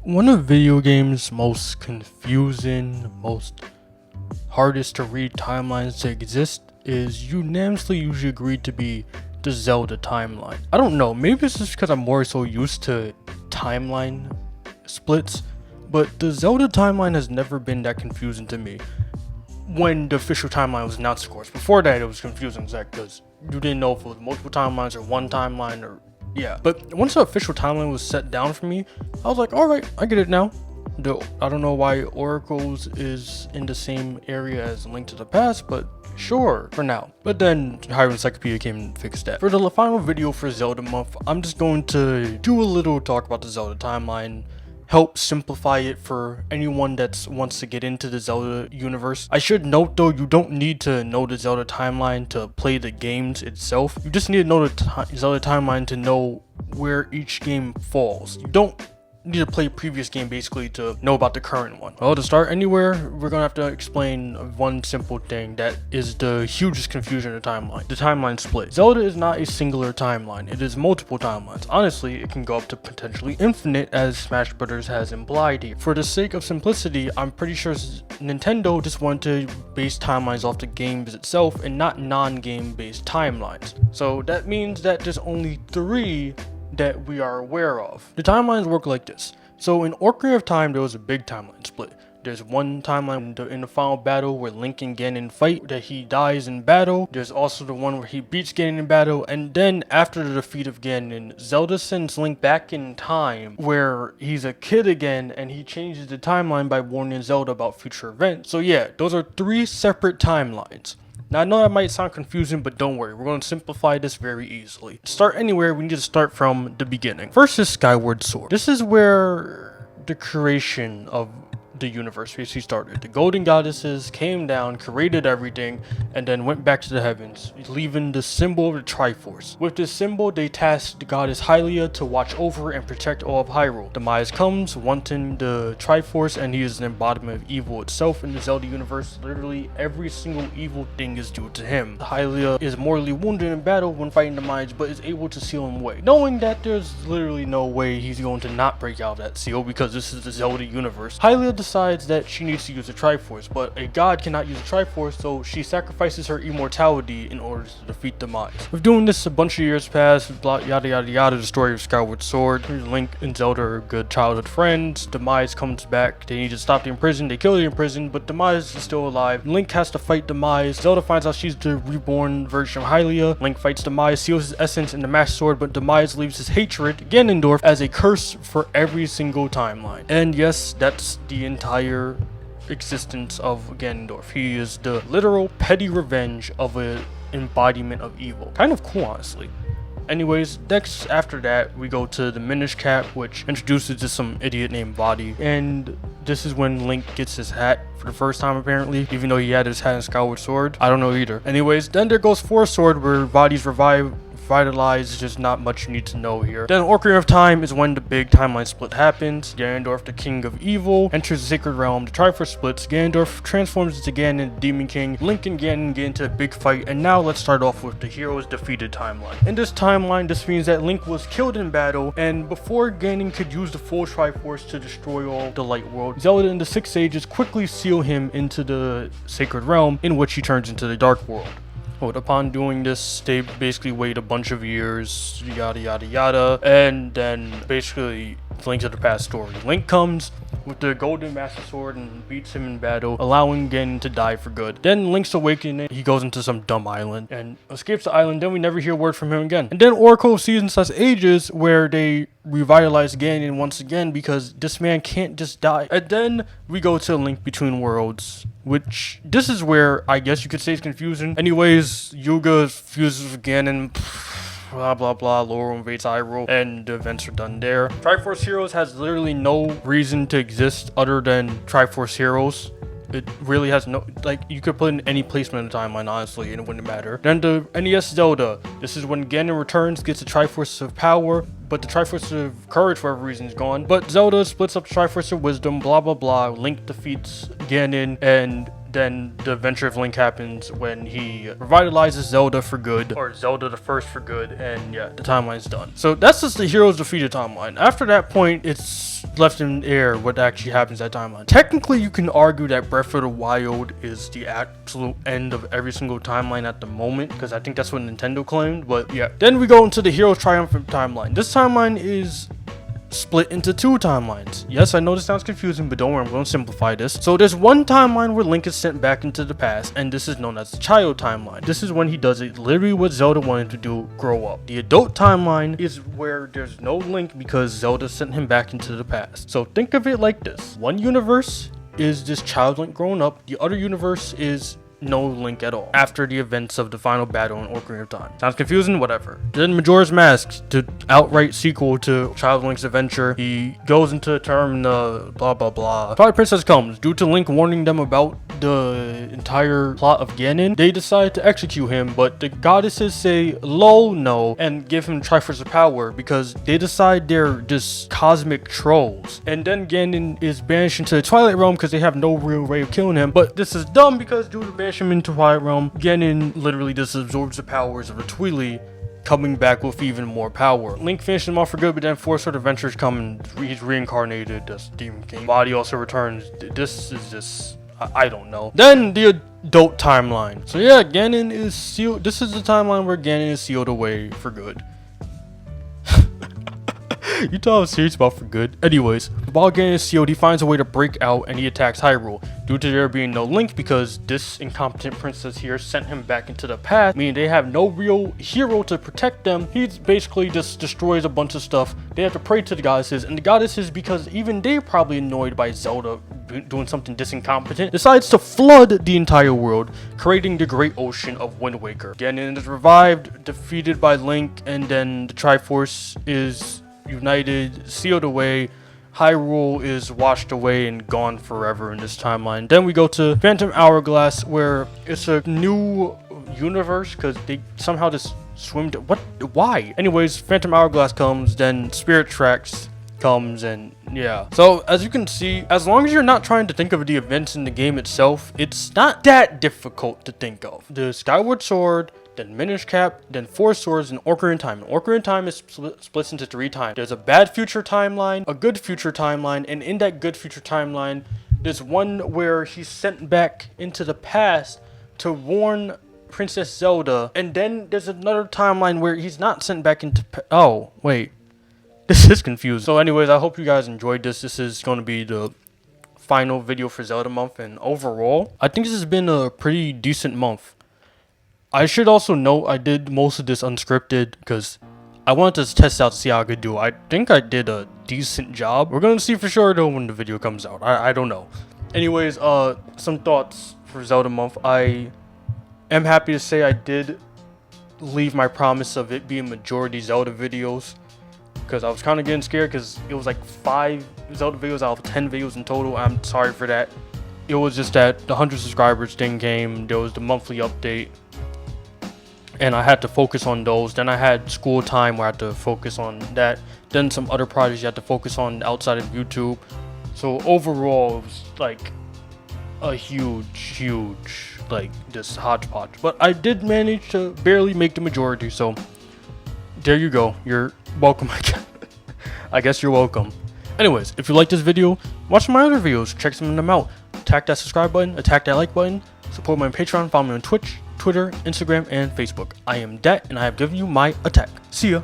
One of video games' most confusing, most hardest to read timelines to exist is unanimously usually agreed to be the Zelda timeline. I don't know, maybe it's just because I'm more so used to timeline splits, but the Zelda timeline has never been that confusing to me. When the official timeline was announced, of course. Before that, it was confusing, Zach, because you didn't know if it was multiple timelines or one timeline or yeah. But once the official timeline was set down for me, I was like, all right, I get it now. I don't know why Oracle's is in the same area as Link to the Past, but sure, for now. But then Hyrule Encyclopedia came and fixed that. For the final video for Zelda month, I'm just going to do a little talk about the Zelda timeline, help simplify it for anyone that wants to get into the Zelda universe. I should note though, you don't need to know the Zelda timeline to play the games itself. You just need to know the Zelda timeline to know where each game falls. You don't need to play a previous game basically to know about the current one. Well, to start anywhere, we're gonna have to explain one simple thing that is the hugest confusion in the timeline split. Zelda is not a singular timeline, it is multiple timelines. Honestly, it can go up to potentially infinite, as Smash Bros has implied here. For the sake of simplicity, I'm pretty sure Nintendo just wanted to base timelines off the games itself and not non-game based timelines. So that means that there's only 3 that we are aware of. The timelines work like this. So in Ocarina of Time, there was a big timeline split. There's one timeline in the final battle where Link and Ganon fight, that he dies in battle. There's also the one where he beats Ganon in battle, and then after the defeat of Ganon, Zelda sends Link back in time where he's a kid again, and he changes the timeline by warning Zelda about future events. So yeah, those are 3 separate timelines. Now I know that might sound confusing, but don't worry, we're going to simplify this very easily. To start anywhere, we need to start from the beginning. First is Skyward Sword. This is where the creation of the universe basically started. The golden goddesses came down, created everything, and then went back to the heavens, leaving the symbol of the Triforce. With this symbol, they tasked the goddess Hylia to watch over and protect all of Hyrule. Demise comes, wanting the Triforce, and he is an embodiment of evil itself in the Zelda universe. Literally every single evil thing is due to him. Hylia is mortally wounded in battle when fighting Demise, but is able to seal him away, knowing that there's literally no way he's going to not break out of that seal because this is the Zelda universe. Hylia decides that she needs to use the Triforce, but a god cannot use the Triforce, so she sacrifices her immortality in order to defeat Demise. With doing this, a bunch of years pass, yada yada yada, the story of Skyward Sword. Link and Zelda are good childhood friends. Demise comes back, they need to stop the imprisoned, they kill the imprisoned, but Demise is still alive. Link has to fight Demise. Zelda finds out she's the reborn version of Hylia. Link fights Demise, seals his essence in the Master Sword, but Demise leaves his hatred, Ganondorf, as a curse for every single timeline. And yes, that's the entire existence of Ganondorf. He is the literal petty revenge of an embodiment of evil. Kind of cool, honestly. Anyways, next after that, we go to the Minish Cap, which introduces just some idiot named Vadi. And this is when Link gets his hat for the first time, apparently, even though he had his hat in Skyward Sword. I don't know either. Anyways, then there goes Forest Sword, where Vadi's revitalized, just not much you need to know here. Then Ocarina of Time is when the big timeline split happens. Ganondorf, the king of evil, enters the sacred realm. The Triforce splits. Ganondorf transforms into Ganon, the Demon King. Link and Ganon get into a big fight, and now let's start off with the heroes defeated timeline. In this timeline, this means that Link was killed in battle, and before Ganon could use the full Triforce to destroy all the light world, Zelda and the 6 sages quickly seal him into the sacred realm, in which he turns into the dark world. But upon doing this, they basically wait a bunch of years, yada yada yada, and then basically Link to the Past story. Link comes with the golden Master Sword and beats him in battle, allowing Ganon to die for good. Then Link's awakening, he goes into some dumb island and escapes the island. Then we never hear word from him again. And then Oracle of Seasons / Ages, where they revitalize Ganon once again because this man can't just die. And then we go to Link Between Worlds, which this is where I guess you could say it's confusing. Anyways, Yuga fuses with Ganon, blah blah blah, Laurel invades Hyrule, and the events are done there. Triforce Heroes has literally no reason to exist other than Triforce Heroes. It really has no, like, you could put in any placement in the timeline, honestly, and it wouldn't matter. Then the NES Zelda. This is when Ganon returns, gets the Triforce of Power, but the Triforce of Courage, for whatever reason, is gone. But Zelda splits up the Triforce of Wisdom, blah blah blah. Link defeats Ganon, and then the adventure of Link happens when he revitalizes Zelda for good, or Zelda the First for good, and yeah, the timeline's done. So that's just the Heroes Defeated timeline. After that point, it's left in the air what actually happens at timeline. Technically, you can argue that Breath of the Wild is the absolute end of every single timeline at the moment, because I think that's what Nintendo claimed, but yeah. Then we go into the Heroes Triumphant timeline. This timeline is split into 2 timelines. Yes, I know this sounds confusing, but don't worry, I'm going to simplify this. So there's one timeline where Link is sent back into the past, and this is known as the child timeline. This is when he does it literally what Zelda wanted to do, grow up. The adult timeline is where there's no Link because Zelda sent him back into the past. So think of it like this. One universe is this child Link growing up. The other universe is no Link at all after the events of the final battle in Ocarina of Time. Sounds confusing? Whatever. Then Majora's Mask, the outright sequel to Child Link's adventure. He goes into a term, blah blah blah. Twilight Princess comes. Due to Link warning them about the entire plot of Ganon, they decide to execute him, but the goddesses say lol no and give him Triforce of Power because they decide they're just cosmic trolls. And then Ganon is banished into the Twilight Realm because they have no real way of killing him, but this is dumb because due to banish him into Twilight Realm, Ganon literally just absorbs the powers of a Twili, coming back with even more power. Link finished him off for good, but then 4 Sword Adventures come and he's reincarnated as Demon King. Body also returns. This is just, I don't know. Then the adult timeline. So yeah, Ganon is sealed. This is the timeline where Ganon is sealed away for good. You thought I was serious about for good. Anyways, while Ganon is sealed, he finds a way to break out and he attacks Hyrule. Due to there being no Link, because this incompetent princess here sent him back into the past, meaning they have no real hero to protect them, he basically just destroys a bunch of stuff. They have to pray to the goddesses, and the goddesses, because even they're probably annoyed by Zelda doing something incompetent, decides to flood the entire world, creating the Great Ocean of Wind Waker. Ganon is revived, defeated by Link, and then the Triforce is united, sealed away. Hyrule is washed away and gone forever in this timeline. Then we go to Phantom Hourglass, where it's a new universe because they somehow just swim to why? Anyways, Phantom Hourglass comes, then Spirit Tracks comes, and yeah. So as you can see, as long as you're not trying to think of the events in the game itself, it's not that difficult to think of. The Skyward Sword, then Minish Cap, then 4 Swords, and Ocarina of Time. And Ocarina of Time is splits into 3 times. There's a bad future timeline, a good future timeline, and in that good future timeline, there's one where he's sent back into the past to warn Princess Zelda, and then there's another timeline where he's not sent back into oh, wait. This is confusing. So anyways, I hope you guys enjoyed this. This is going to be the final video for Zelda month, and overall, I think this has been a pretty decent month. I should also note I did most of this unscripted because I wanted to test out to see how I could do. I think I did a decent job. We're going to see for sure though when the video comes out. I don't know. Anyways, some thoughts for Zelda month. I am happy to say I did leave my promise of it being majority Zelda videos, because I was kind of getting scared because it was like 5 Zelda videos out of 10 videos in total. I'm sorry for that. It was just that the 100 subscribers thing came. There was the monthly update, and I had to focus on those. Then I had school time where I had to focus on that. Then some other projects you had to focus on outside of YouTube. So overall, it was like a huge, like, this hodgepodge. But I did manage to barely make the majority, so there you go. You're welcome. I guess you're welcome. Anyways, if you like this video, watch my other videos. Check some of them out. Attack that subscribe button, attack that like button, support my Patreon, follow me on Twitch, Twitter, Instagram, and Facebook. I am Dat, and I have given you my attack. See ya.